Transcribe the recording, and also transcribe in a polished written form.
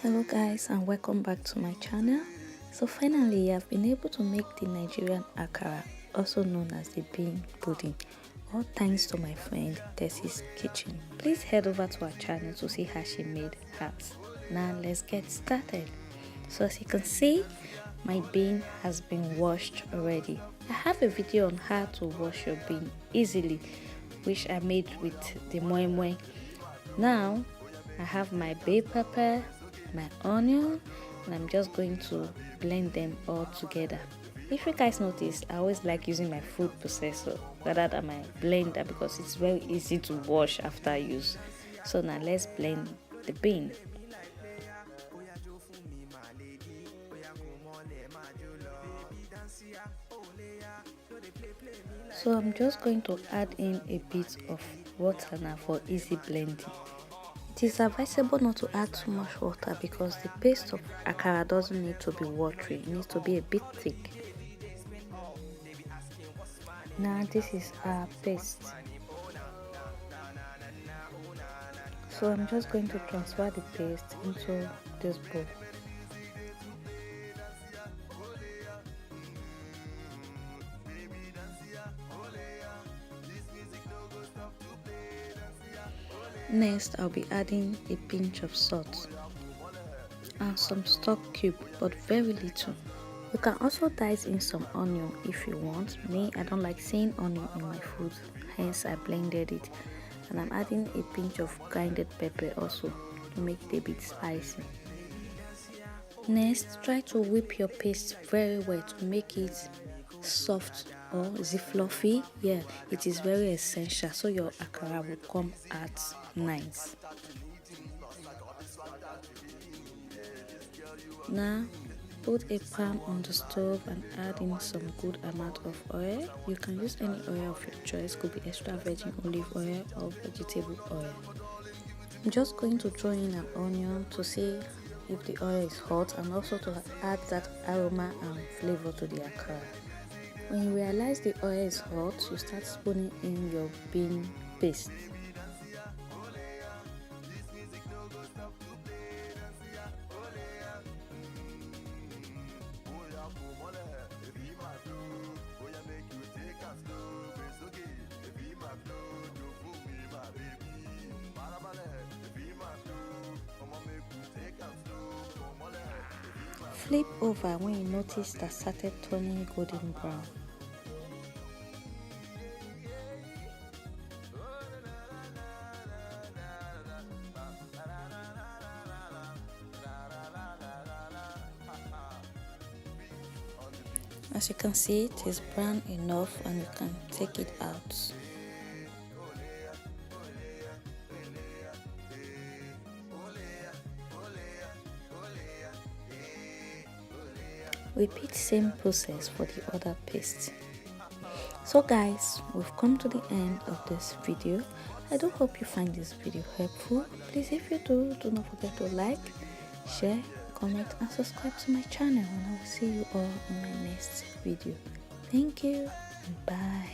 Hello guys, and welcome back to my channel. So finally I've been able to make the Nigerian Akara, also known as the bean pudding, all thanks to my friend Tessie's kitchen. Please head over to our channel to see how she made hers. Now let's get started. So as you can see, my bean has been washed already. I have a video on how to wash your bean easily, which I made with the moi moi. Now I have my bay pepper, my onion, and I'm just going to blend them all together. If you guys notice, I always like using my food processor rather than my blender because it's very easy to wash after use. So now let's blend the bean. So I'm just going to add in a bit of water now for easy blending. It is advisable not to add too much water because the paste of akara doesn't need to be watery, it needs to be a bit thick. Now this is our paste. So I'm just going to transfer the paste into this bowl. Next, I'll be adding a pinch of salt and some stock cube, but very little. You can also dice in some onion if you want. Me, I don't like seeing onion in my food, hence I blended it. And I'm adding a pinch of grinded pepper also to make it a bit spicy. Next, try to whip your paste very well to make it soft, or is it fluffy? Yeah, it is very essential so your akara will come out nice. Now put a pan on the stove and add in some good amount of oil. You can use any oil of your choice, could be extra virgin olive oil or vegetable oil. I'm just going to throw in an onion to see if the oil is hot and also to add that aroma and flavor to the akara. When you realize the oil is hot, you start spooning in your bean paste. Flip over when you notice that started turning golden brown. As you can see, it is brown enough and you can take it out. Repeat same process for the other paste. So guys, we've come to the end of this video. I do hope you find this video helpful. Please, if you do not forget to like, share, comment and subscribe to my channel, and I will see you all in my next video. Thank you and bye.